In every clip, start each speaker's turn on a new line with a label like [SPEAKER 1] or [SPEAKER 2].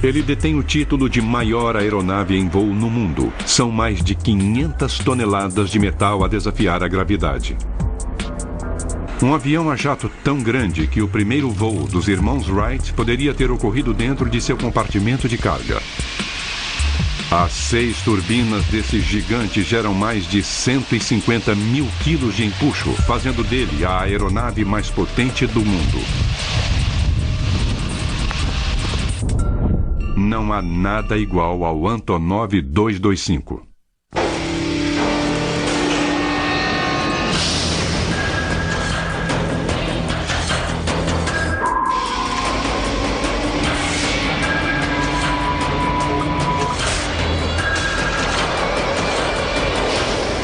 [SPEAKER 1] Ele detém o título de maior aeronave em voo no mundo. São mais de 500 toneladas de metal a desafiar a gravidade. Um avião a jato tão grande que o primeiro voo dos irmãos Wright poderia ter ocorrido dentro de seu compartimento de carga. As 6 turbinas desse gigante geram mais de 150 mil quilos de empuxo, fazendo dele a aeronave mais potente do mundo. Não há nada igual ao Antonov 225.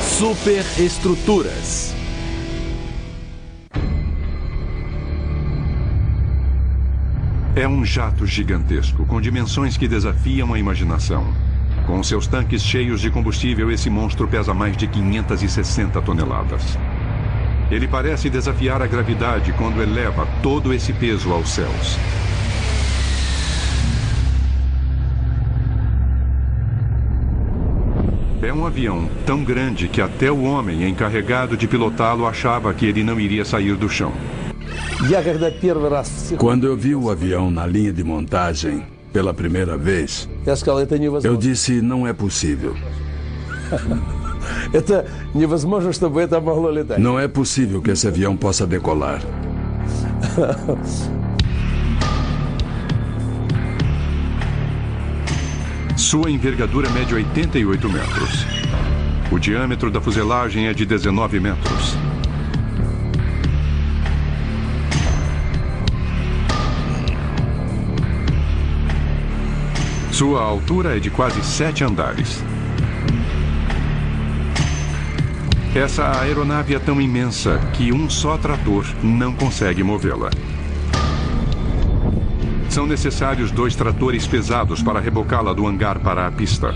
[SPEAKER 2] Superestruturas.
[SPEAKER 1] É um jato gigantesco, com dimensões que desafiam a imaginação. Com seus tanques cheios de combustível, esse monstro pesa mais de 560 toneladas. Ele parece desafiar a gravidade quando eleva todo esse peso aos céus. É um avião tão grande que até o homem encarregado de pilotá-lo achava que ele não iria sair do chão.
[SPEAKER 3] Quando eu vi o avião na linha de montagem pela primeira vez, eu disse, não é possível. Não é possível que esse avião possa decolar.
[SPEAKER 1] Sua envergadura mede 88 metros. O diâmetro da fuselagem é de 19 metros. Sua altura é de quase 7 andares. Essa aeronave é tão imensa que um só trator não consegue movê-la. São necessários 2 tratores pesados para rebocá-la do hangar para a pista.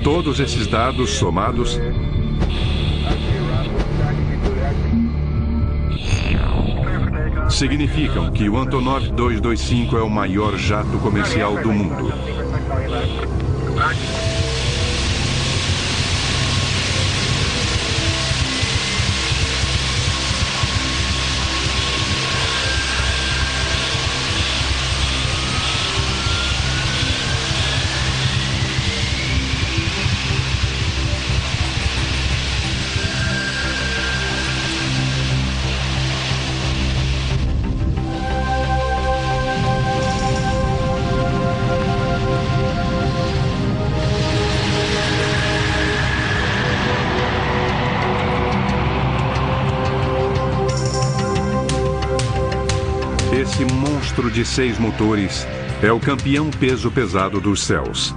[SPEAKER 1] Todos esses dados somados significam que o Antonov 225 é o maior jato comercial do mundo. Esse monstro de 6 motores é o campeão peso pesado dos céus.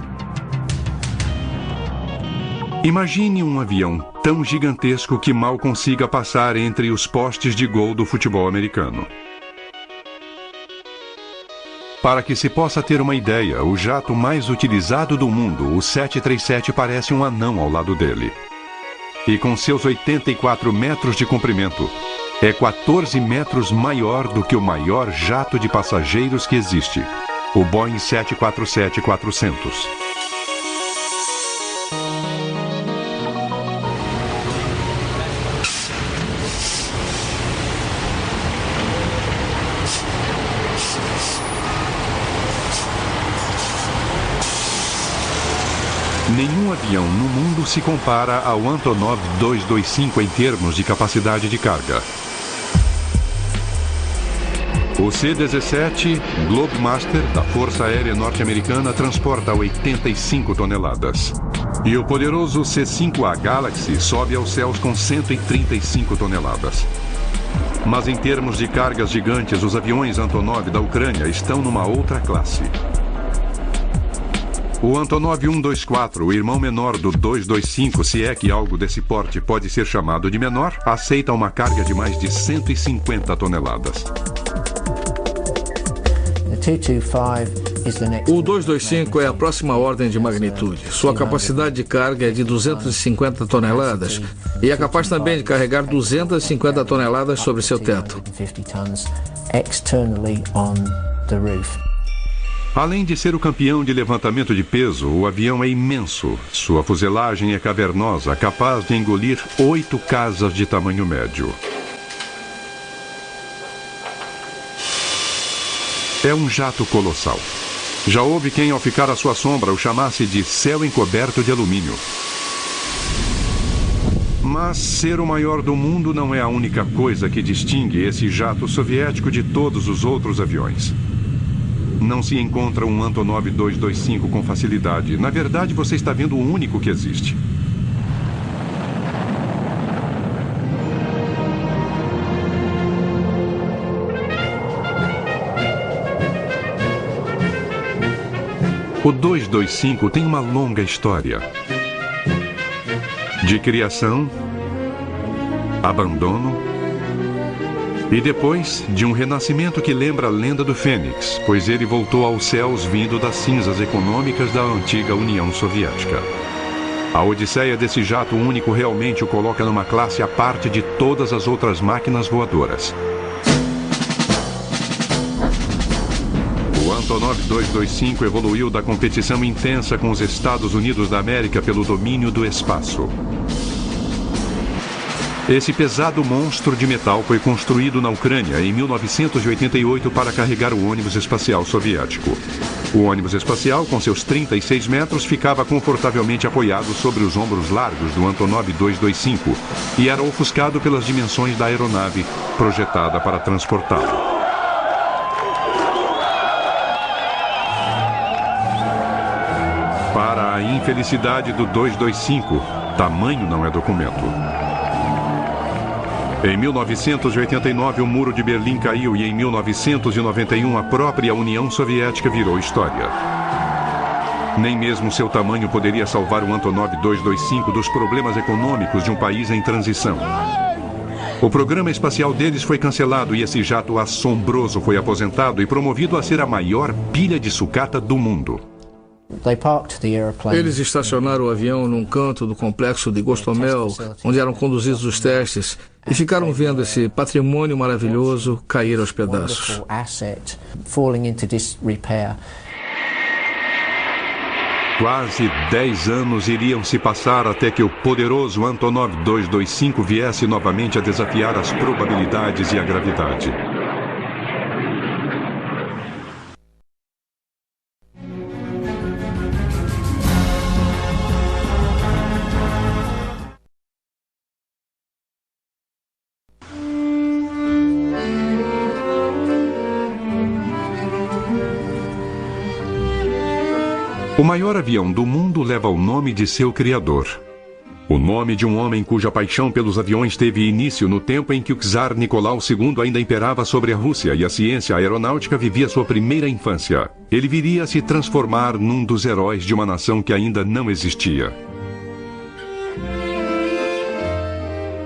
[SPEAKER 1] Imagine um avião tão gigantesco que mal consiga passar entre os postes de gol do futebol americano. Para que se possa ter uma ideia, o jato mais utilizado do mundo, o 737, parece um anão ao lado dele. E com seus 84 metros de comprimento, é 14 metros maior do que o maior jato de passageiros que existe, o Boeing 747-400. Nenhum avião no mundo se compara ao Antonov 225 em termos de capacidade de carga. O C-17 Globemaster da Força Aérea Norte-Americana transporta 85 toneladas. E o poderoso C-5A Galaxy sobe aos céus com 135 toneladas. Mas em termos de cargas gigantes, os aviões Antonov da Ucrânia estão numa outra classe. O Antonov 124, o irmão menor do 225, se é que algo desse porte pode ser chamado de menor, aceita uma carga de mais de 150 toneladas.
[SPEAKER 4] O 225 é a próxima ordem de magnitude. Sua capacidade de carga é de 250 toneladas e é capaz também de carregar 250 toneladas sobre seu teto.
[SPEAKER 1] Além de ser o campeão de levantamento de peso, o avião é imenso. Sua fuselagem é cavernosa, capaz de engolir 8 casas de tamanho médio. É um jato colossal. Já houve quem, ao ficar à sua sombra, o chamasse de céu encoberto de alumínio. Mas ser o maior do mundo não é a única coisa que distingue esse jato soviético de todos os outros aviões. Não se encontra um Antonov 225 com facilidade. Na verdade, você está vendo o único que existe. O 225 tem uma longa história de criação, abandono e depois de um renascimento que lembra a lenda do Fênix, pois ele voltou aos céus vindo das cinzas econômicas da antiga União Soviética. A odisseia desse jato único realmente o coloca numa classe à parte de todas as outras máquinas voadoras. O Antonov 225 evoluiu da competição intensa com os Estados Unidos da América pelo domínio do espaço. Esse pesado monstro de metal foi construído na Ucrânia em 1988 para carregar o ônibus espacial soviético. O ônibus espacial, com seus 36 metros, ficava confortavelmente apoiado sobre os ombros largos do Antonov 225 e era ofuscado pelas dimensões da aeronave projetada para transportá-lo. Para a infelicidade do 225, tamanho não é documento. Em 1989, o Muro de Berlim caiu e em 1991 a própria União Soviética virou história. Nem mesmo seu tamanho poderia salvar o Antonov 225 dos problemas econômicos de um país em transição. O programa espacial deles foi cancelado e esse jato assombroso foi aposentado e promovido a ser a maior pilha de sucata do mundo.
[SPEAKER 4] Eles estacionaram o avião num canto do complexo de Gostomel, onde eram conduzidos os testes, e ficaram vendo esse patrimônio maravilhoso cair aos pedaços.
[SPEAKER 1] Quase 10 anos iriam se passar até que o poderoso Antonov 225 viesse novamente a desafiar as probabilidades e a gravidade. O maior avião do mundo leva o nome de seu criador. O nome de um homem cuja paixão pelos aviões teve início no tempo em que o czar Nicolau II ainda imperava sobre a Rússia e a ciência aeronáutica vivia sua primeira infância. Ele viria a se transformar num dos heróis de uma nação que ainda não existia.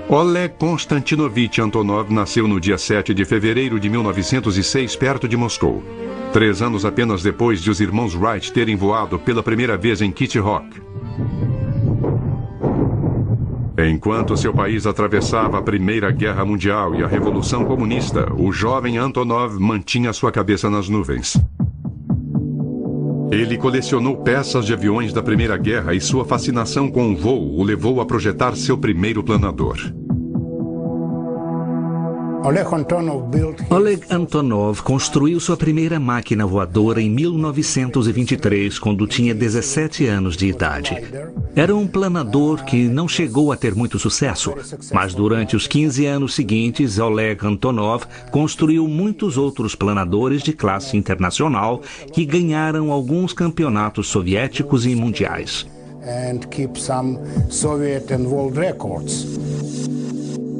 [SPEAKER 1] Oleg Konstantinovich Antonov nasceu no dia 7 de fevereiro de 1906, perto de Moscou. 3 anos apenas depois de os irmãos Wright terem voado pela primeira vez em Kitty Hawk. Enquanto seu país atravessava a Primeira Guerra Mundial e a Revolução Comunista, o jovem Antonov mantinha sua cabeça nas nuvens. Ele colecionou peças de aviões da Primeira Guerra e sua fascinação com o voo o levou a projetar seu primeiro planador.
[SPEAKER 2] Oleg Antonov construiu sua primeira máquina voadora em 1923, quando tinha 17 anos de idade. Era um planador que não chegou a ter muito sucesso, mas durante os 15 anos seguintes, Oleg Antonov construiu muitos outros planadores de classe internacional que ganharam alguns campeonatos soviéticos e mundiais.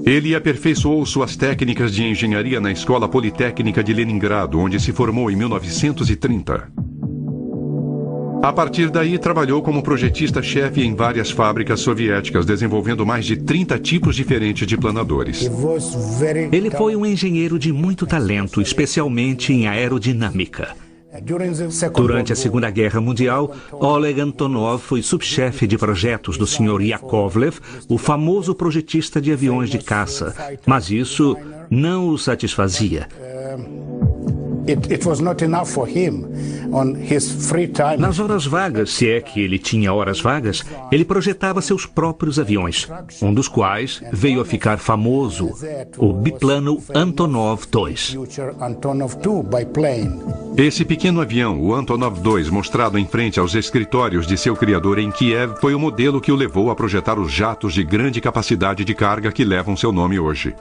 [SPEAKER 1] Ele aperfeiçoou suas técnicas de engenharia na Escola Politécnica de Leningrado, onde se formou em 1930. A partir daí, trabalhou como projetista-chefe em várias fábricas soviéticas, desenvolvendo mais de 30 tipos diferentes de planadores.
[SPEAKER 2] Ele foi um engenheiro de muito talento, especialmente em aerodinâmica. Durante a Segunda Guerra Mundial, Oleg Antonov foi subchefe de projetos do Sr. Yakovlev, o famoso projetista de aviões de caça, mas isso não o satisfazia. Nas horas vagas, se é que ele tinha horas vagas, ele projetava seus próprios aviões, um dos quais veio a ficar famoso, o biplano Antonov II.
[SPEAKER 1] Esse pequeno avião, o Antonov II, mostrado em frente aos escritórios de seu criador em Kiev, foi o modelo que o levou a projetar os jatos de grande capacidade de carga que levam seu nome hoje.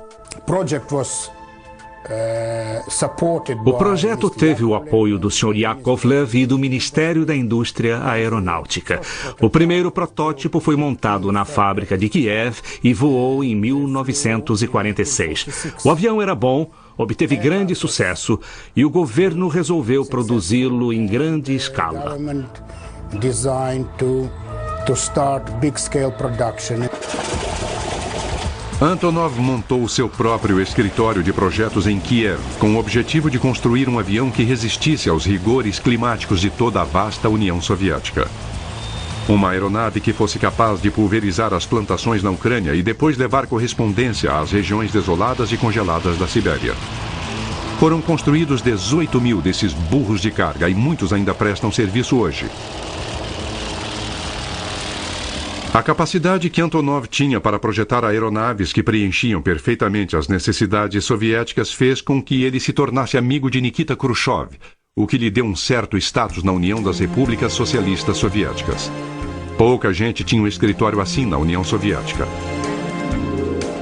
[SPEAKER 2] O projeto teve o apoio do Sr. Yakovlev e do Ministério da Indústria Aeronáutica. O primeiro protótipo foi montado na fábrica de Kiev e voou em 1946. O avião era bom, obteve grande sucesso e o governo resolveu produzi-lo em grande escala.
[SPEAKER 1] Antonov montou seu próprio escritório de projetos em Kiev, com o objetivo de construir um avião que resistisse aos rigores climáticos de toda a vasta União Soviética. Uma aeronave que fosse capaz de pulverizar as plantações na Ucrânia e depois levar correspondência às regiões desoladas e congeladas da Sibéria. Foram construídos 18 mil desses burros de carga e muitos ainda prestam serviço hoje. A capacidade que Antonov tinha para projetar aeronaves que preenchiam perfeitamente as necessidades soviéticas fez com que ele se tornasse amigo de Nikita Khrushchev, o que lhe deu um certo status na União das Repúblicas Socialistas Soviéticas. Pouca gente tinha um escritório assim na União Soviética.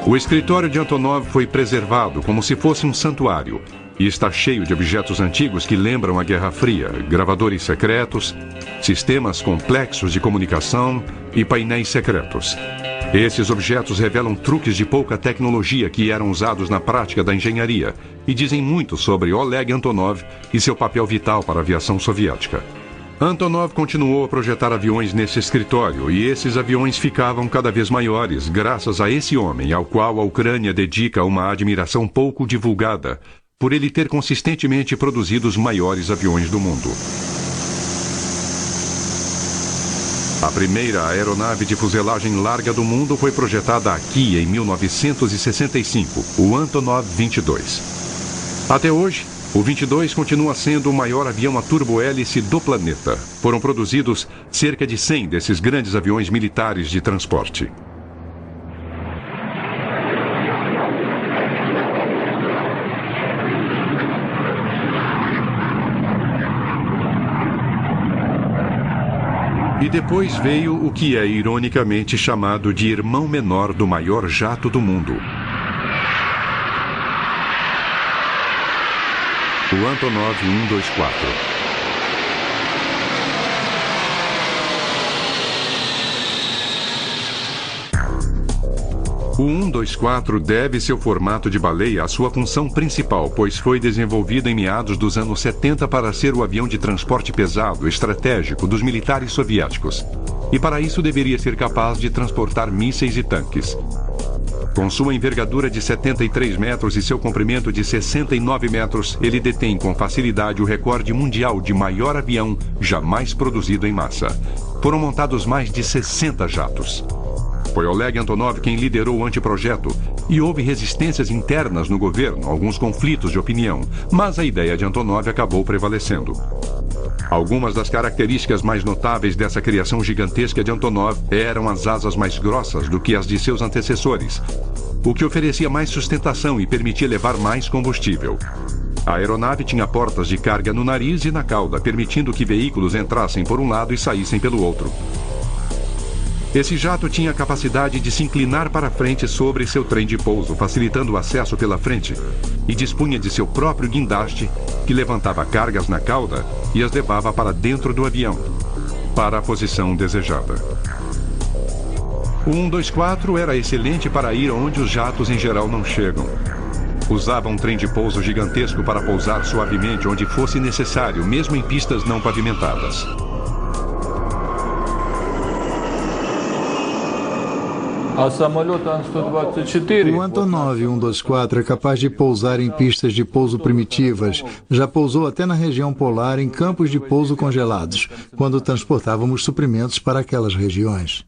[SPEAKER 1] O escritório de Antonov foi preservado como se fosse um santuário e está cheio de objetos antigos que lembram a Guerra Fria, gravadores secretos, sistemas complexos de comunicação e painéis secretos. Esses objetos revelam truques de pouca tecnologia que eram usados na prática da engenharia e dizem muito sobre Oleg Antonov e seu papel vital para a aviação soviética. Antonov continuou a projetar aviões nesse escritório e esses aviões ficavam cada vez maiores graças a esse homem ao qual a Ucrânia dedica uma admiração pouco divulgada por ele ter consistentemente produzido os maiores aviões do mundo. A primeira aeronave de fuselagem larga do mundo foi projetada aqui em 1965, o Antonov 22. Até hoje, o 22 continua sendo o maior avião a turbohélice do planeta. Foram produzidos cerca de 100 desses grandes aviões militares de transporte. E depois veio o que é ironicamente chamado de irmão menor do maior jato do mundo. O Antonov 124. O 124 deve seu formato de baleia à sua função principal, pois foi desenvolvido em meados dos anos 70 para ser o avião de transporte pesado estratégico dos militares soviéticos. E para isso deveria ser capaz de transportar mísseis e tanques. Com sua envergadura de 73 metros e seu comprimento de 69 metros, ele detém com facilidade o recorde mundial de maior avião jamais produzido em massa. Foram montados mais de 60 jatos. Foi Oleg Antonov quem liderou o anteprojeto e houve resistências internas no governo, alguns conflitos de opinião, mas a ideia de Antonov acabou prevalecendo. Algumas das características mais notáveis dessa criação gigantesca de Antonov eram as asas mais grossas do que as de seus antecessores, o que oferecia mais sustentação e permitia levar mais combustível. A aeronave tinha portas de carga no nariz e na cauda, permitindo que veículos entrassem por um lado e saíssem pelo outro. Esse jato tinha a capacidade de se inclinar para frente sobre seu trem de pouso, facilitando o acesso pela frente, e dispunha de seu próprio guindaste, que levantava cargas na cauda e as levava para dentro do avião, para a posição desejada. O 124 era excelente para ir onde os jatos em geral não chegam. Usava um trem de pouso gigantesco para pousar suavemente onde fosse necessário, mesmo em pistas não pavimentadas.
[SPEAKER 5] O Antonov 124 é capaz de pousar em pistas de pouso primitivas. Já pousou até na região polar em campos de pouso congelados, quando transportávamos suprimentos para aquelas regiões.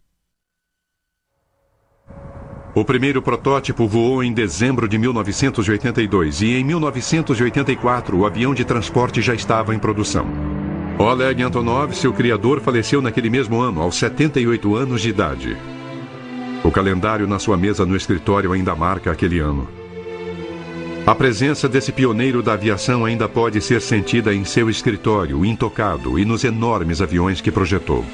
[SPEAKER 1] O primeiro protótipo voou em dezembro de 1982 e em 1984 o avião de transporte já estava em produção. Oleg Antonov, seu criador, faleceu naquele mesmo ano, aos 78 anos de idade. O calendário na sua mesa no escritório ainda marca aquele ano. A presença desse pioneiro da aviação ainda pode ser sentida em seu escritório, intocado, e nos enormes aviões que projetou.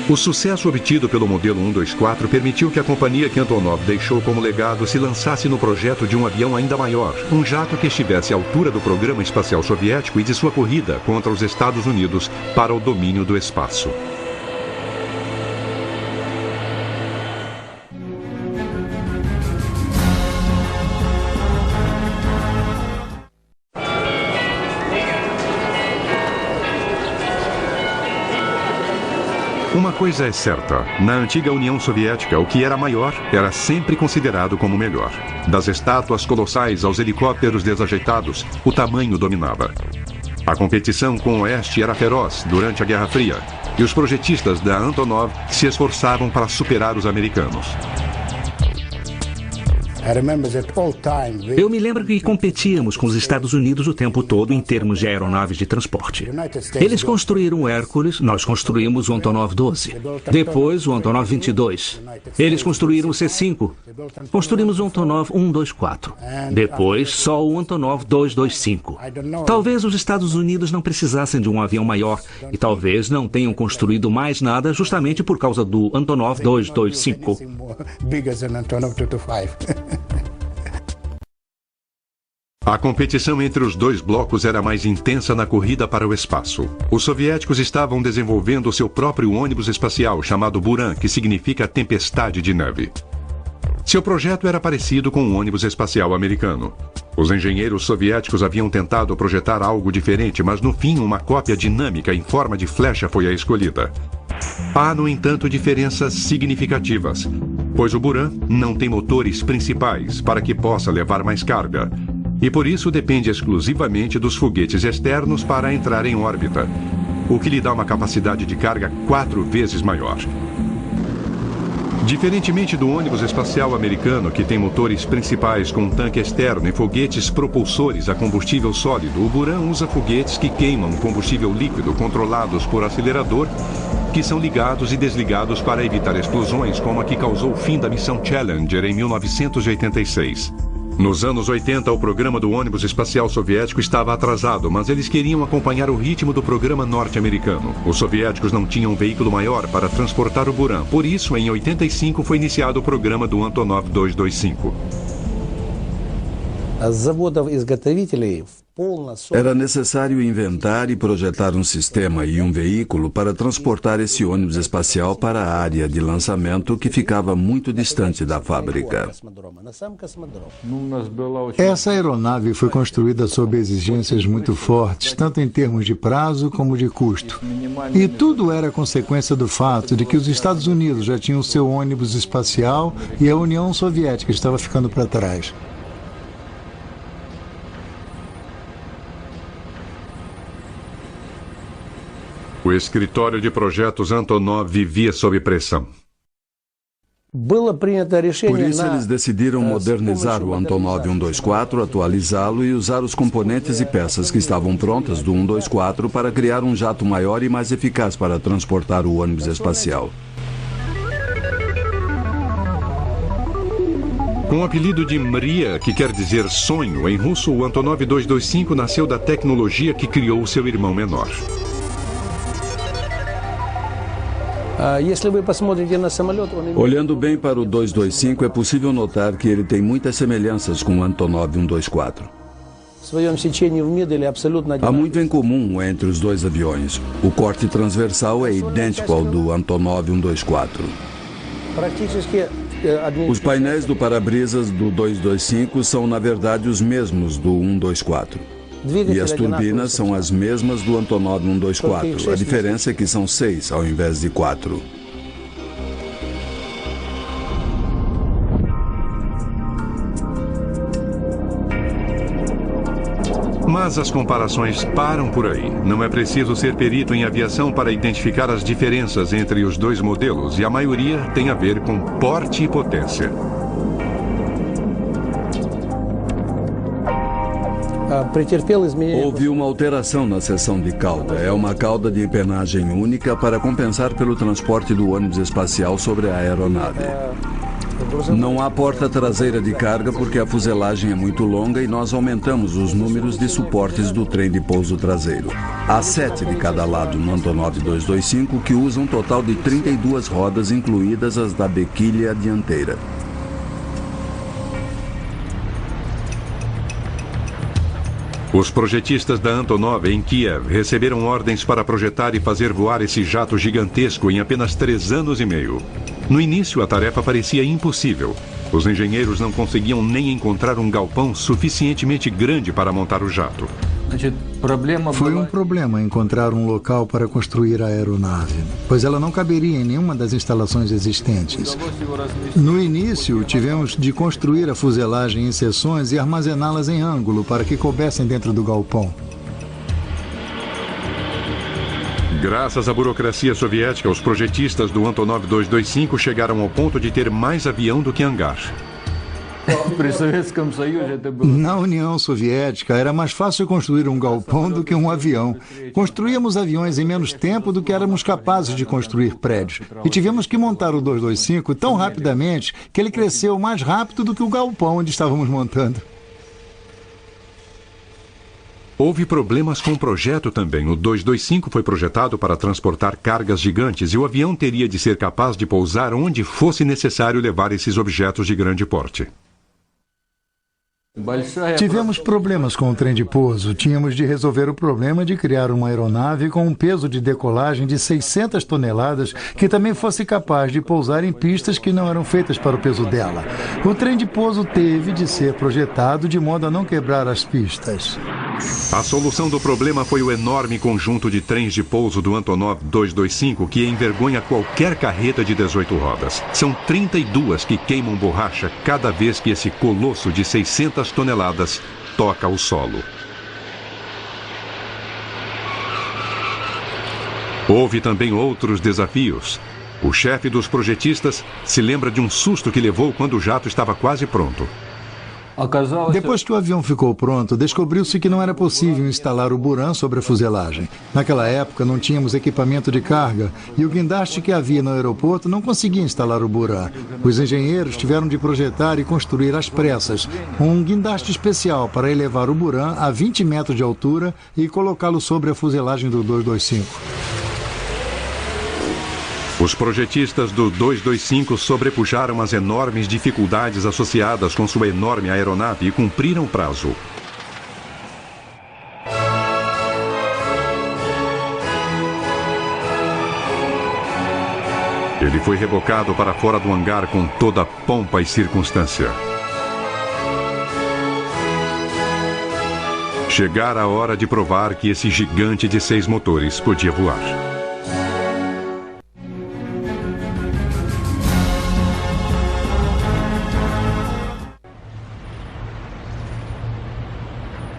[SPEAKER 1] O sucesso obtido pelo modelo 124 permitiu que a companhia que Antonov deixou como legado se lançasse no projeto de um avião ainda maior, um jato que estivesse à altura do programa espacial soviético e de sua corrida contra os Estados Unidos para o domínio do espaço. Uma coisa é certa, na antiga União Soviética, o que era maior era sempre considerado como melhor. Das estátuas colossais aos helicópteros desajeitados, o tamanho dominava. A competição com o Oeste era feroz durante a Guerra Fria, e os projetistas da Antonov se esforçavam para superar os americanos.
[SPEAKER 2] Eu me lembro que competíamos com os Estados Unidos o tempo todo em termos de aeronaves de transporte. Eles construíram o Hércules, nós construímos o Antonov 12. Depois o Antonov 22. Eles construíram o C-5. Construímos o Antonov 124. Depois só o Antonov 225. Talvez os Estados Unidos não precisassem de um avião maior e talvez não tenham construído mais nada justamente por causa do Antonov 225.
[SPEAKER 1] A competição entre os dois blocos era mais intensa na corrida para o espaço. Os soviéticos estavam desenvolvendo seu próprio ônibus espacial chamado Buran, que significa tempestade de neve. Seu projeto era parecido com o ônibus espacial americano. Os engenheiros soviéticos haviam tentado projetar algo diferente, mas no fim uma cópia dinâmica em forma de flecha foi a escolhida. Há, no entanto, diferenças significativas, pois o Buran não tem motores principais para que possa levar mais carga, e por isso depende exclusivamente dos foguetes externos para entrar em órbita, o que lhe dá uma capacidade de carga 4 vezes maior. Diferentemente do ônibus espacial americano, que tem motores principais com um tanque externo e foguetes propulsores a combustível sólido, o Buran usa foguetes que queimam combustível líquido controlados por acelerador, que são ligados e desligados para evitar explosões, como a que causou o fim da missão Challenger em 1986. Nos anos 80, o programa do ônibus espacial soviético estava atrasado, mas eles queriam acompanhar o ritmo do programa norte-americano. Os soviéticos não tinham um veículo maior para transportar o Buran, por isso, em 85, foi iniciado o programa do Antonov 225.
[SPEAKER 3] Era necessário inventar e projetar um sistema e um veículo para transportar esse ônibus espacial para a área de lançamento que ficava muito distante da fábrica.
[SPEAKER 5] Essa aeronave foi construída sob exigências muito fortes, tanto em termos de prazo como de custo. E tudo era consequência do fato de que os Estados Unidos já tinham seu ônibus espacial e a União Soviética estava ficando para trás.
[SPEAKER 1] O escritório de projetos Antonov vivia sob pressão.
[SPEAKER 3] Por isso, eles decidiram modernizar o Antonov 124, atualizá-lo e usar os componentes e peças que estavam prontas do 124 para criar um jato maior e mais eficaz para transportar o ônibus espacial.
[SPEAKER 1] Com o apelido de Mria, que quer dizer sonho, em russo, o Antonov 225 nasceu da tecnologia que criou seu irmão menor.
[SPEAKER 3] Olhando bem para o 225, é possível notar que ele tem muitas semelhanças com o Antonov 124. Há muito em comum entre os dois aviões. O corte transversal é idêntico ao do Antonov 124. Os painéis do para-brisas do 225 são, na verdade, os mesmos do 124. E as turbinas são as mesmas do Antonov 124. A diferença é que são 6 ao invés de 4.
[SPEAKER 1] Mas as comparações param por aí. Não é preciso ser perito em aviação para identificar as diferenças entre os dois modelos, e a maioria tem a ver com porte e potência.
[SPEAKER 3] Houve uma alteração na seção de cauda. É uma cauda de empenagem única para compensar pelo transporte do ônibus espacial sobre a aeronave. Não há porta traseira de carga porque a fuselagem é muito longa e nós aumentamos os números de suportes do trem de pouso traseiro. Há 7 de cada lado no Antonov 225, que usa um total de 32 rodas, incluídas as da bequilha dianteira.
[SPEAKER 1] Os projetistas da Antonov em Kiev receberam ordens para projetar e fazer voar esse jato gigantesco em apenas 3 anos e meio. No início, a tarefa parecia impossível. Os engenheiros não conseguiam nem encontrar um galpão suficientemente grande para montar o jato.
[SPEAKER 5] Foi um problema encontrar um local para construir a aeronave, pois ela não caberia em nenhuma das instalações existentes. No início, tivemos de construir a fuselagem em seções e armazená-las em ângulo para que coubessem dentro do galpão.
[SPEAKER 1] Graças à burocracia soviética, os projetistas do Antonov 225 chegaram ao ponto de ter mais avião do que hangar.
[SPEAKER 5] Na União Soviética, era mais fácil construir um galpão do que um avião. Construíamos aviões em menos tempo do que éramos capazes de construir prédios. E tivemos que montar o 225 tão rapidamente que ele cresceu mais rápido do que o galpão onde estávamos montando.
[SPEAKER 1] Houve problemas com o projeto também. O 225 foi projetado para transportar cargas gigantes e o avião teria de ser capaz de pousar onde fosse necessário levar esses objetos de grande porte.
[SPEAKER 5] Tivemos problemas com o trem de pouso. Tínhamos de resolver o problema de criar uma aeronave com um peso de decolagem de 600 toneladas que também fosse capaz de pousar em pistas que não eram feitas para o peso dela. O trem de pouso teve de ser projetado de modo a não quebrar as pistas.
[SPEAKER 1] A solução do problema foi o enorme conjunto de trens de pouso do Antonov 225, que envergonha qualquer carreta de 18 rodas. São 32 que queimam borracha cada vez que esse colosso de 600 toneladas toca o solo. Houve também outros desafios. O chefe dos projetistas se lembra de um susto que levou quando o jato estava quase pronto.
[SPEAKER 5] Depois que o avião ficou pronto, descobriu-se que não era possível instalar o Buran sobre a fuselagem. Naquela época não tínhamos equipamento de carga e o guindaste que havia no aeroporto não conseguia instalar o Buran. Os engenheiros tiveram de projetar e construir às pressas um guindaste especial para elevar o Buran a 20 metros de altura e colocá-lo sobre a fuselagem do 225.
[SPEAKER 1] Os projetistas do 225 sobrepujaram as enormes dificuldades associadas com sua enorme aeronave e cumpriram o prazo. Ele foi rebocado para fora do hangar com toda a pompa e circunstância. Chegara a hora de provar que esse gigante de 6 motores podia voar.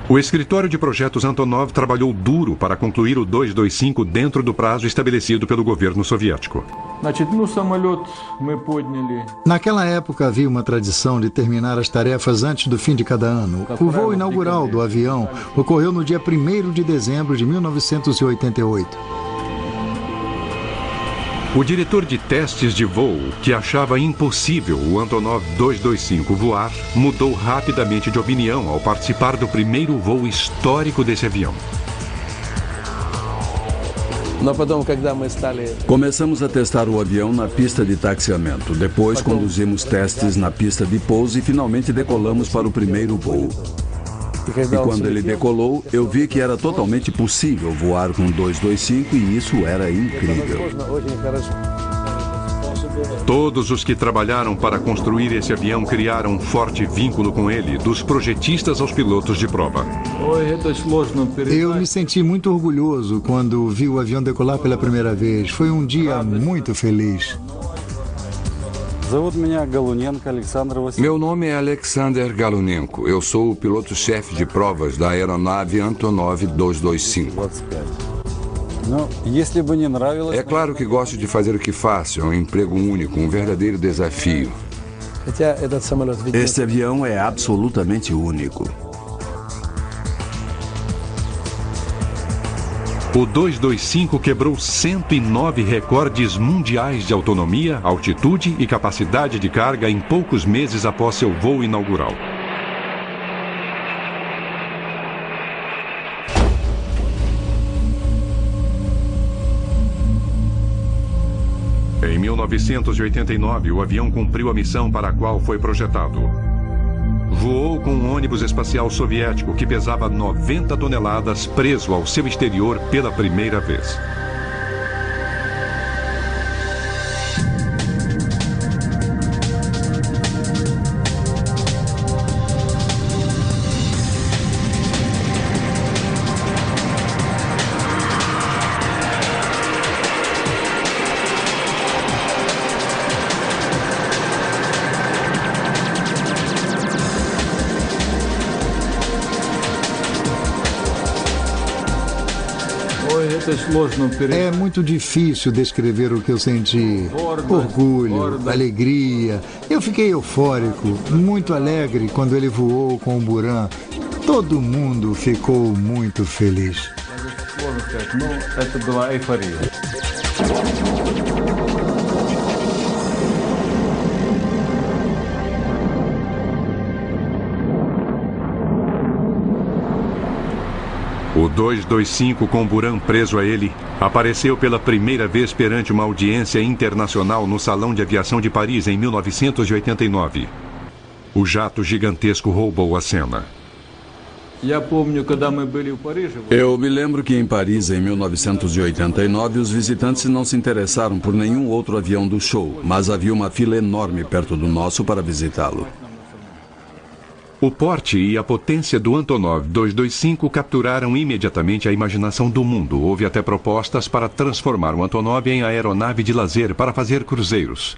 [SPEAKER 1] O escritório de projetos Antonov trabalhou duro para concluir o 225 dentro do prazo estabelecido pelo governo soviético.
[SPEAKER 5] Naquela época havia uma tradição de terminar as tarefas antes do fim de cada ano. O voo inaugural do avião ocorreu no dia 1º de dezembro de 1988.
[SPEAKER 1] O diretor de testes de voo, que achava impossível o Antonov 225 voar, mudou rapidamente de opinião ao participar do primeiro voo histórico desse avião.
[SPEAKER 3] Começamos a testar o avião na pista de taxiamento. Depois conduzimos testes na pista de pouso e finalmente decolamos para o primeiro voo. E quando ele decolou, eu vi que era totalmente possível voar com 225 e isso era incrível.
[SPEAKER 1] Todos os que trabalharam para construir esse avião criaram um forte vínculo com ele, dos projetistas aos pilotos de prova.
[SPEAKER 5] Eu me senti muito orgulhoso quando vi o avião decolar pela primeira vez. Foi um dia muito feliz.
[SPEAKER 6] Meu nome é Alexander Galunenko. Eu sou o piloto-chefe de provas da aeronave Antonov 225. É claro que gosto de fazer o que faço. É um emprego único, um verdadeiro desafio.
[SPEAKER 3] Este avião é absolutamente único.
[SPEAKER 1] O 225 quebrou 109 recordes mundiais de autonomia, altitude e capacidade de carga em poucos meses após seu voo inaugural. Em 1989, o avião cumpriu a missão para a qual foi projetado. Voou com um ônibus espacial soviético que pesava 90 toneladas preso ao seu exterior pela primeira vez.
[SPEAKER 5] É muito difícil descrever o que eu senti. Orgulho, alegria. Eu fiquei eufórico, muito alegre quando ele voou com o Buran. Todo mundo ficou muito feliz.
[SPEAKER 1] O 225, com Buran preso a ele, apareceu pela primeira vez perante uma audiência internacional no Salão de Aviação de Paris em 1989. O jato gigantesco roubou a cena.
[SPEAKER 3] Eu me lembro que em Paris, em 1989, os visitantes não se interessaram por nenhum outro avião do show, mas havia uma fila enorme perto do nosso para visitá-lo.
[SPEAKER 1] O porte e a potência do Antonov 225 capturaram imediatamente a imaginação do mundo. Houve até propostas para transformar o Antonov em aeronave de lazer para fazer cruzeiros.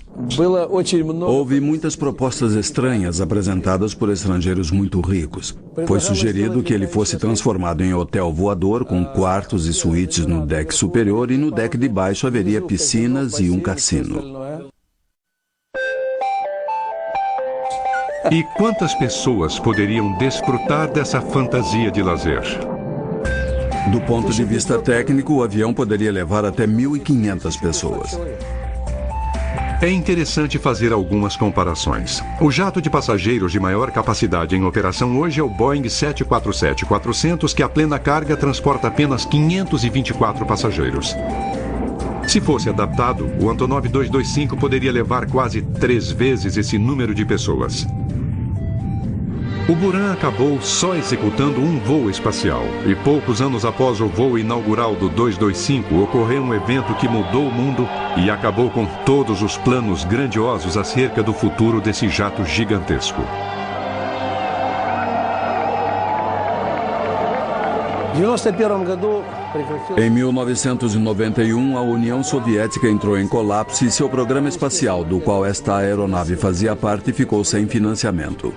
[SPEAKER 3] Houve muitas propostas estranhas apresentadas por estrangeiros muito ricos. Foi sugerido que ele fosse transformado em hotel voador com quartos e suítes no deck superior e no deck de baixo haveria piscinas e um cassino.
[SPEAKER 1] E quantas pessoas poderiam desfrutar dessa fantasia de lazer?
[SPEAKER 3] Do ponto de vista técnico, o avião poderia levar até 1.500 pessoas.
[SPEAKER 1] É interessante fazer algumas comparações. O jato de passageiros de maior capacidade em operação hoje é o Boeing 747-400, que a plena carga transporta apenas 524 passageiros. Se fosse adaptado, o Antonov 225 poderia levar quase 3 vezes esse número de pessoas. O Buran acabou só executando um voo espacial, e poucos anos após o voo inaugural do 225, ocorreu um evento que mudou o mundo e acabou com todos os planos grandiosos acerca do futuro desse jato gigantesco.
[SPEAKER 3] Em 1991, a União Soviética entrou em colapso e seu programa espacial, do qual esta aeronave fazia parte, ficou sem financiamento.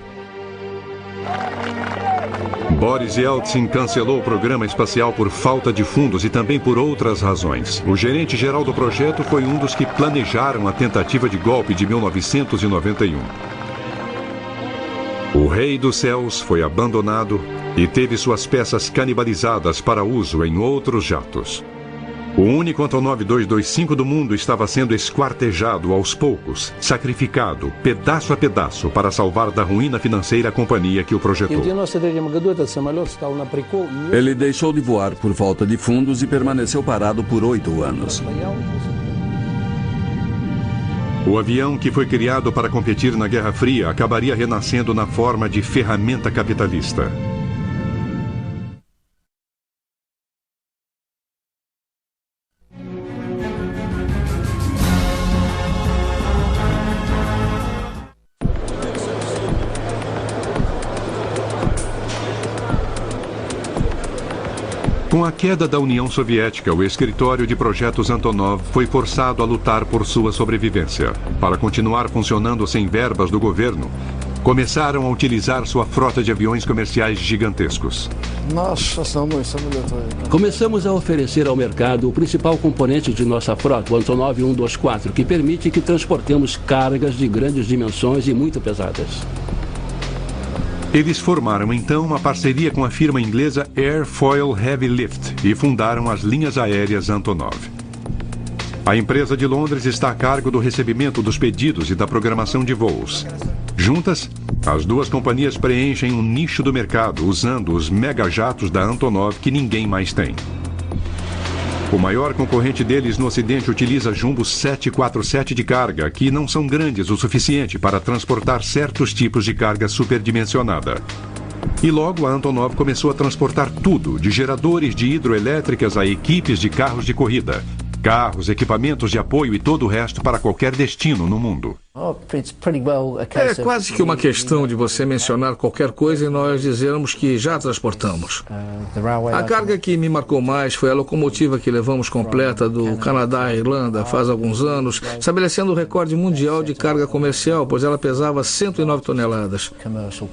[SPEAKER 1] Boris Yeltsin cancelou o programa espacial por falta de fundos e também por outras razões. O gerente-geral do projeto foi um dos que planejaram a tentativa de golpe de 1991. O Rei dos Céus foi abandonado e teve suas peças canibalizadas para uso em outros jatos. O único Antonov 225 do mundo estava sendo esquartejado aos poucos, sacrificado, pedaço a pedaço, para salvar da ruína financeira a companhia que o projetou.
[SPEAKER 3] Ele deixou de voar por falta de fundos e permaneceu parado por 8 anos.
[SPEAKER 1] O avião que foi criado para competir na Guerra Fria acabaria renascendo na forma de ferramenta capitalista. Com Com a queda da União Soviética, o escritório de projetos Antonov foi forçado a lutar por sua sobrevivência. Para continuar funcionando sem verbas do governo, começaram a utilizar sua frota de aviões comerciais gigantescos.
[SPEAKER 7] Começamos a oferecer ao mercado o principal componente de nossa frota, o Antonov 124, que permite que transportemos cargas de grandes dimensões e muito pesadas.
[SPEAKER 1] Eles formaram então uma parceria com a firma inglesa Airfoil Heavy Lift e fundaram as linhas aéreas Antonov. A empresa de Londres está a cargo do recebimento dos pedidos e da programação de voos. Juntas, as duas companhias preenchem um nicho do mercado usando os megajatos da Antonov que ninguém mais tem. O maior concorrente deles no Ocidente utiliza Jumbo 747 de carga, que não são grandes o suficiente para transportar certos tipos de carga superdimensionada. E logo a Antonov começou a transportar tudo, de geradores de hidroelétricas a equipes de carros de corrida, carros, equipamentos de apoio e todo o resto para qualquer destino no mundo.
[SPEAKER 4] É quase que uma questão de você mencionar qualquer coisa e nós dizermos que já transportamos. A carga que me marcou mais foi a locomotiva que levamos completa do Canadá à Irlanda faz alguns anos, estabelecendo o recorde mundial de carga comercial, pois ela pesava 109 toneladas.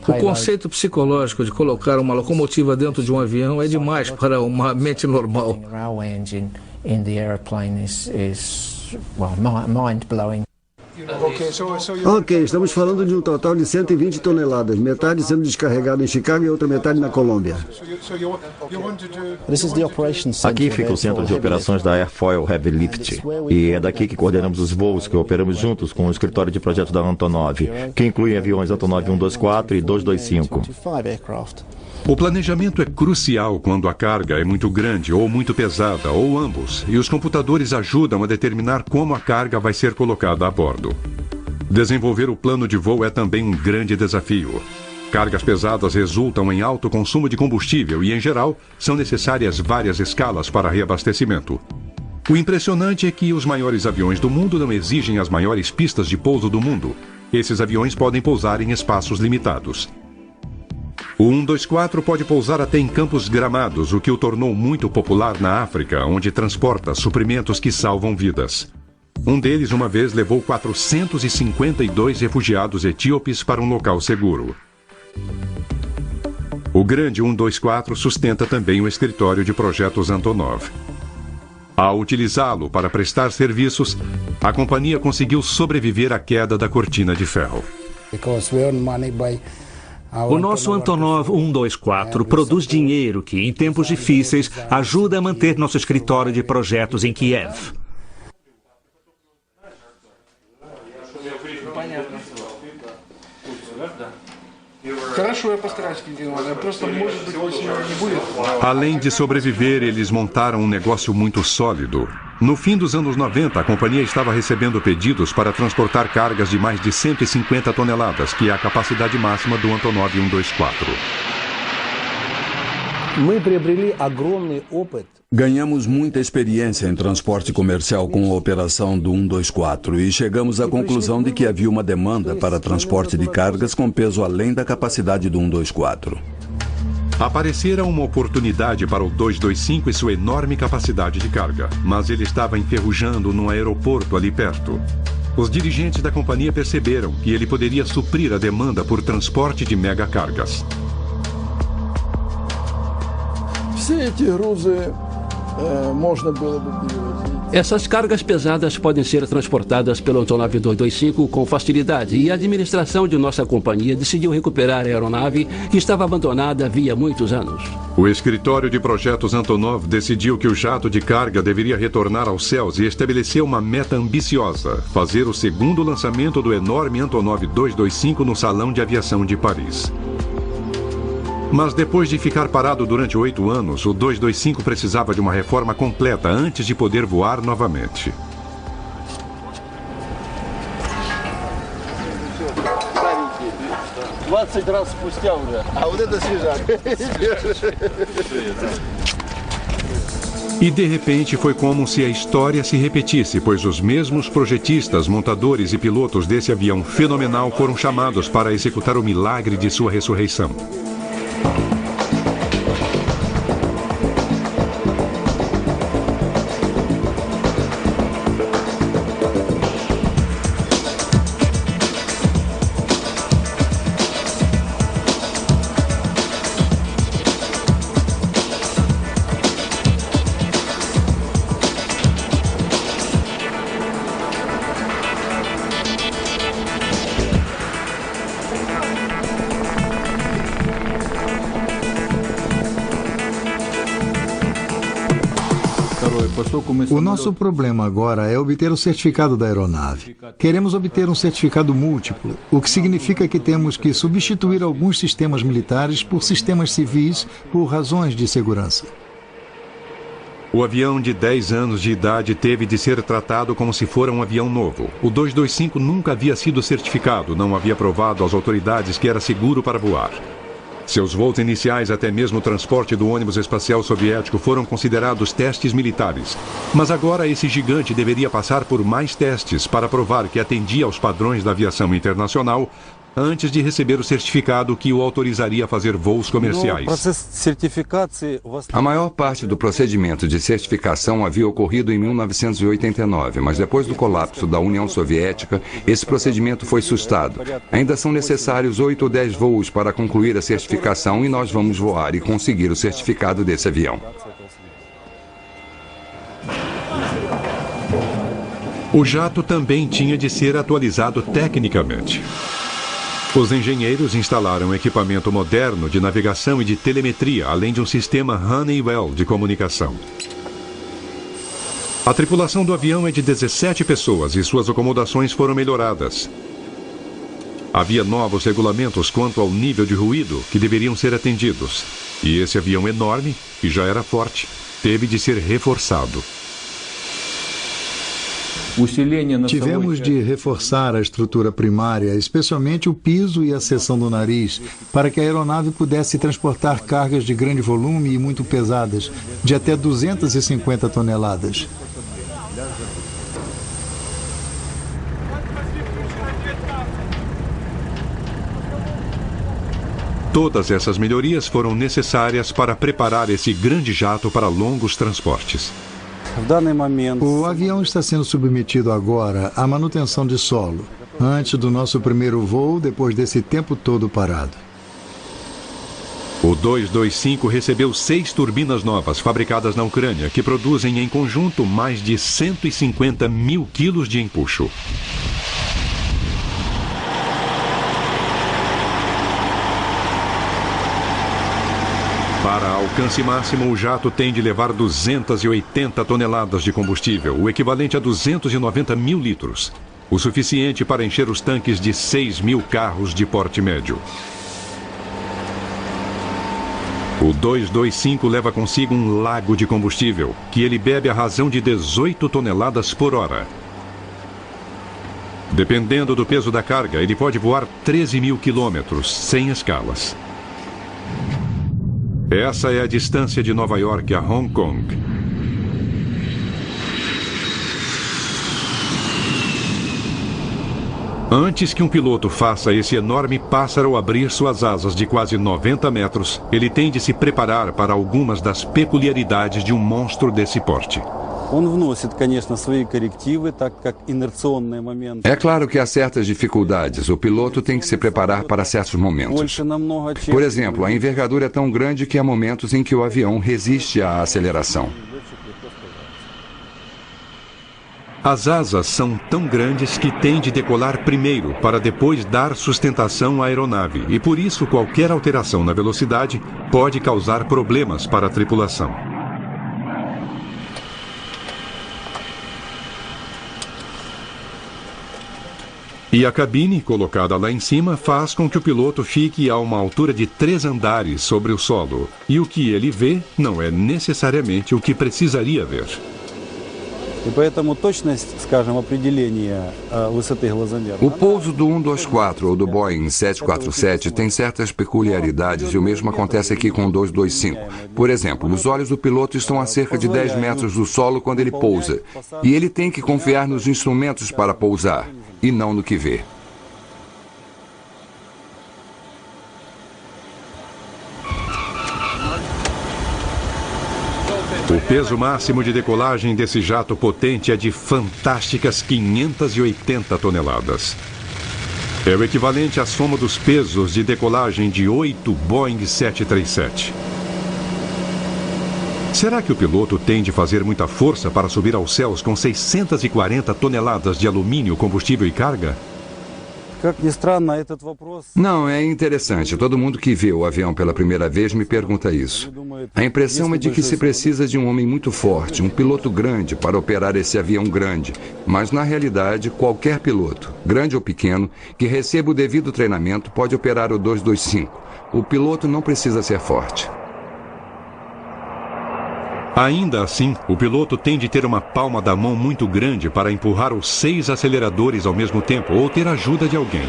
[SPEAKER 4] O conceito psicológico de colocar uma locomotiva dentro de um avião é demais para uma mente normal.
[SPEAKER 8] Ok, estamos falando de um total de 120 toneladas, metade sendo descarregada em Chicago e outra metade na Colômbia.
[SPEAKER 9] Aqui fica o centro de operações da Airfoil Heavy Lift, e é daqui que coordenamos os voos que operamos juntos com o escritório de projetos da Antonov, que incluem aviões Antonov 124 e 225.
[SPEAKER 1] O planejamento é crucial quando a carga é muito grande ou muito pesada, ou ambos, e os computadores ajudam a determinar como a carga vai ser colocada a bordo. Desenvolver o plano de voo é também um grande desafio. Cargas pesadas resultam em alto consumo de combustível e, em geral, são necessárias várias escalas para reabastecimento. O impressionante é que os maiores aviões do mundo não exigem as maiores pistas de pouso do mundo. Esses aviões podem pousar em espaços limitados. O 124 pode pousar até em campos gramados, o que o tornou muito popular na África, onde transporta suprimentos que salvam vidas. Um deles, uma vez, levou 452 refugiados etíopes para um local seguro. O grande 124 sustenta também o escritório de projetos Antonov. Ao utilizá-lo para prestar serviços, a companhia conseguiu sobreviver à queda da cortina de ferro.
[SPEAKER 2] O nosso Antonov 124 produz dinheiro que, em tempos difíceis, ajuda a manter nosso escritório de projetos em Kiev.
[SPEAKER 1] Além de sobreviver, eles montaram um negócio muito sólido. No fim dos anos 90, a companhia estava recebendo pedidos para transportar cargas de mais de 150 toneladas, que é a capacidade máxima do Antonov 124.
[SPEAKER 3] Ganhamos muita experiência em transporte comercial com a operação do 124 e chegamos à conclusão de que havia uma demanda para transporte de cargas com peso além da capacidade do 124.
[SPEAKER 1] Aparecera uma oportunidade para o 225 e sua enorme capacidade de carga, mas ele estava enferrujando num aeroporto ali perto. Os dirigentes da companhia perceberam que ele poderia suprir a demanda por transporte de megacargas.
[SPEAKER 7] Essas cargas pesadas podem ser transportadas pelo Antonov 225 com facilidade, e a administração de nossa companhia decidiu recuperar a aeronave que estava abandonada havia muitos anos.
[SPEAKER 1] O escritório de projetos Antonov decidiu que o jato de carga deveria retornar aos céus e estabeleceu uma meta ambiciosa: fazer o segundo lançamento do enorme Antonov 225 no Salão de Aviação de Paris. Mas depois de ficar parado durante 8 anos, o 225 precisava de uma reforma completa antes de poder voar novamente. E de repente foi como se a história se repetisse, pois os mesmos projetistas, montadores e pilotos desse avião fenomenal foram chamados para executar o milagre de sua ressurreição.
[SPEAKER 5] O nosso problema agora é obter o certificado da aeronave. Queremos obter um certificado múltiplo, o que significa que temos que substituir alguns sistemas militares por sistemas civis por razões de segurança.
[SPEAKER 1] O avião de 10 anos de idade teve de ser tratado como se fora um avião novo. O 225 nunca havia sido certificado, não havia provado às autoridades que era seguro para voar. Seus voos iniciais, até mesmo o transporte do ônibus espacial soviético, foram considerados testes militares. Mas agora esse gigante deveria passar por mais testes para provar que atendia aos padrões da aviação internacional antes de receber o certificado que o autorizaria a fazer voos comerciais.
[SPEAKER 6] A maior parte do procedimento de certificação havia ocorrido em 1989, mas depois do colapso da União Soviética, esse procedimento foi sustado. Ainda são necessários 8 ou 10 voos para concluir a certificação e nós vamos voar e conseguir o certificado desse avião.
[SPEAKER 1] O jato também tinha de ser atualizado tecnicamente. Os engenheiros instalaram equipamento moderno de navegação e de telemetria, além de um sistema Honeywell de comunicação. A tripulação do avião é de 17 pessoas e suas acomodações foram melhoradas. Havia novos regulamentos quanto ao nível de ruído que deveriam ser atendidos. E esse avião enorme, que já era forte, teve de ser reforçado.
[SPEAKER 5] Tivemos de reforçar a estrutura primária, especialmente o piso e a seção do nariz, para que a aeronave pudesse transportar cargas de grande volume e muito pesadas, de até 250 toneladas.
[SPEAKER 1] Todas essas melhorias foram necessárias para preparar esse grande jato para longos transportes.
[SPEAKER 5] O avião está sendo submetido agora à manutenção de solo, antes do nosso primeiro voo, depois desse tempo todo parado.
[SPEAKER 1] O 225 recebeu 6 turbinas novas fabricadas na Ucrânia, que produzem em conjunto mais de 150 mil quilos de empuxo. Para alcance máximo, o jato tem de levar 280 toneladas de combustível, o equivalente a 290 mil litros. O suficiente para encher os tanques de 6 mil carros de porte médio. O 225 leva consigo um lago de combustível, que ele bebe à razão de 18 toneladas por hora. Dependendo do peso da carga, ele pode voar 13 mil quilômetros, sem escalas. Essa é a distância de Nova York a Hong Kong. Antes que um piloto faça esse enorme pássaro abrir suas asas de quase 90 metros, ele tem de se preparar para algumas das peculiaridades de um monstro desse porte.
[SPEAKER 6] É claro que há certas dificuldades. O piloto tem que se preparar para certos momentos. Por exemplo, a envergadura é tão grande que há momentos em que o avião resiste à aceleração.
[SPEAKER 1] As asas são tão grandes que tem de decolar primeiro para depois dar sustentação à aeronave, e por isso qualquer alteração na velocidade pode causar problemas para a tripulação. E a cabine, colocada lá em cima, faz com que o piloto fique a uma altura de 3 andares sobre o solo. E o que ele vê não é necessariamente o que precisaria ver.
[SPEAKER 6] O pouso do 124 ou do Boeing 747 tem certas peculiaridades e o mesmo acontece aqui com o 225. Por exemplo, os olhos do piloto estão a cerca de 10 metros do solo quando ele pousa. E ele tem que confiar nos instrumentos para pousar, e não no que vê.
[SPEAKER 1] O peso máximo de decolagem desse jato potente é de fantásticas 580 toneladas. É o equivalente à soma dos pesos de decolagem de 8 Boeing 737. Será que o piloto tem de fazer muita força para subir aos céus com 640 toneladas de alumínio, combustível e carga?
[SPEAKER 6] Não, é interessante. Todo mundo que vê o avião pela primeira vez me pergunta isso. A impressão é de que se precisa de um homem muito forte, um piloto grande, para operar esse avião grande. Mas, na realidade, qualquer piloto, grande ou pequeno, que receba o devido treinamento pode operar o 225. O piloto não precisa ser forte.
[SPEAKER 1] Ainda assim, o piloto tem de ter uma palma da mão muito grande para empurrar os 6 aceleradores ao mesmo tempo ou ter ajuda de alguém.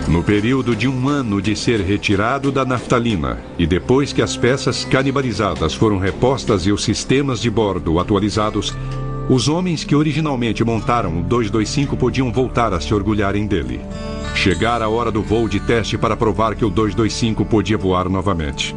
[SPEAKER 1] No período de 1 ano de ser retirado da naftalina e depois que as peças canibalizadas foram repostas e os sistemas de bordo atualizados, os homens que originalmente montaram o 225 podiam voltar a se orgulharem dele. Chegara a hora do voo de teste para provar que o 225 podia voar novamente.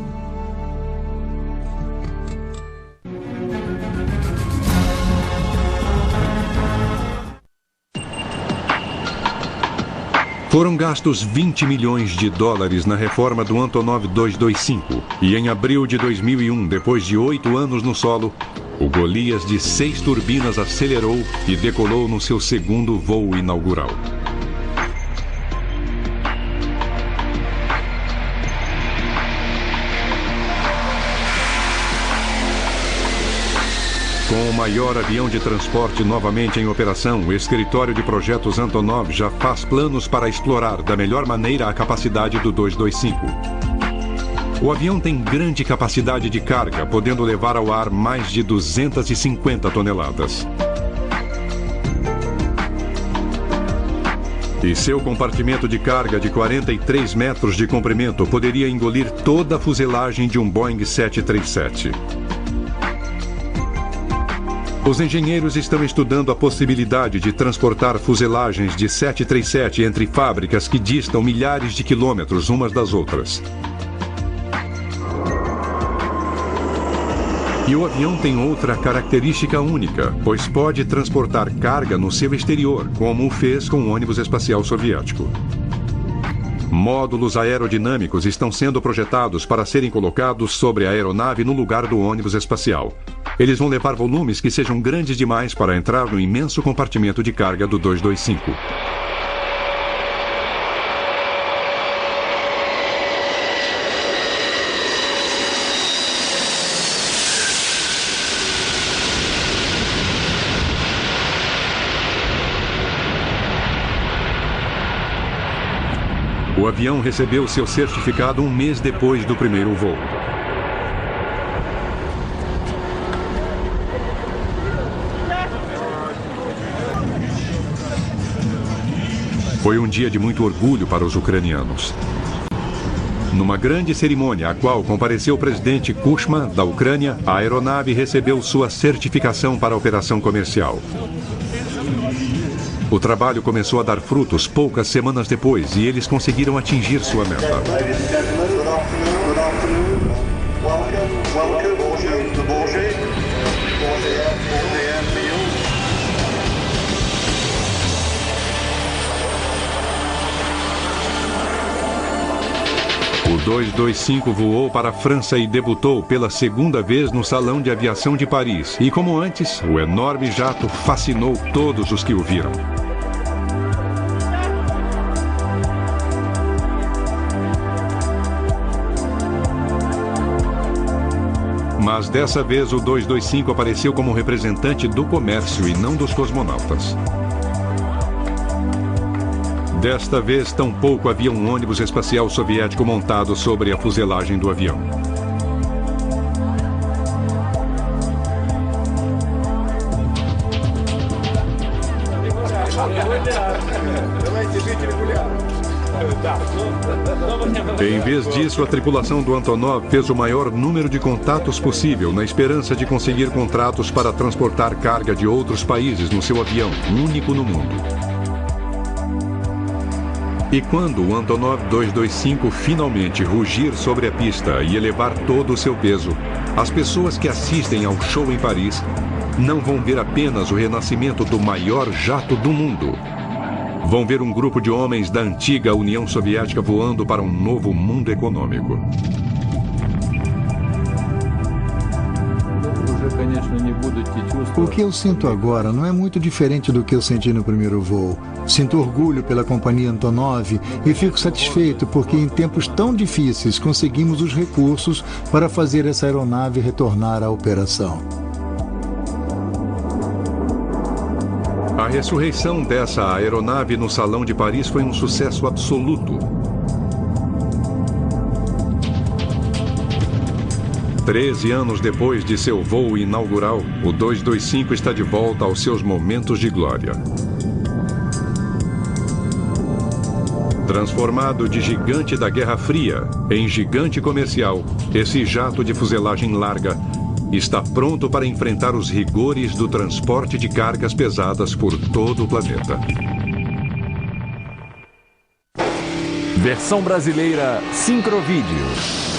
[SPEAKER 1] Foram gastos 20 milhões de dólares na reforma do Antonov 225 e em abril de 2001, depois de 8 anos no solo, o Golias de 6 turbinas acelerou e decolou no seu segundo voo inaugural. Com o maior avião de transporte novamente em operação, o escritório de projetos Antonov já faz planos para explorar da melhor maneira a capacidade do 225. O avião tem grande capacidade de carga, podendo levar ao ar mais de 250 toneladas. E seu compartimento de carga de 43 metros de comprimento poderia engolir toda a fuselagem de um Boeing 737. Os engenheiros estão estudando a possibilidade de transportar fuselagens de 737 entre fábricas que distam milhares de quilômetros umas das outras. E o avião tem outra característica única, pois pode transportar carga no seu exterior, como o fez com o ônibus espacial soviético. Módulos aerodinâmicos estão sendo projetados para serem colocados sobre a aeronave no lugar do ônibus espacial. Eles vão levar volumes que sejam grandes demais para entrar no imenso compartimento de carga do 225. O avião recebeu seu certificado 1 mês depois do primeiro voo. Foi um dia de muito orgulho para os ucranianos. Numa grande cerimônia, a qual compareceu o presidente Kuchma, da Ucrânia, a aeronave recebeu sua certificação para a operação comercial. O trabalho começou a dar frutos poucas semanas depois e eles conseguiram atingir sua meta. O 225 voou para a França e debutou pela segunda vez no Salão de Aviação de Paris. E como antes, o enorme jato fascinou todos os que o viram. Mas dessa vez o 225 apareceu como representante do comércio e não dos cosmonautas. Desta vez, tampouco havia um ônibus espacial soviético montado sobre a fuselagem do avião. Em vez disso, a tripulação do Antonov fez o maior número de contatos possível na esperança de conseguir contratos para transportar carga de outros países no seu avião, único no mundo. E quando o Antonov 225 finalmente rugir sobre a pista e elevar todo o seu peso, as pessoas que assistem ao show em Paris não vão ver apenas o renascimento do maior jato do mundo, vão ver um grupo de homens da antiga União Soviética voando para um novo mundo econômico.
[SPEAKER 5] O que eu sinto agora não é muito diferente do que eu senti no primeiro voo. Sinto orgulho pela companhia Antonov e fico satisfeito porque em tempos tão difíceis conseguimos os recursos para fazer essa aeronave retornar à operação.
[SPEAKER 1] A ressurreição dessa aeronave no Salão de Paris foi um sucesso absoluto. 13 anos depois de seu voo inaugural, o 225 está de volta aos seus momentos de glória. Transformado de gigante da Guerra Fria em gigante comercial, esse jato de fuselagem larga está pronto para enfrentar os rigores do transporte de cargas pesadas por todo o planeta.
[SPEAKER 10] Versão brasileira Sincrovídeo.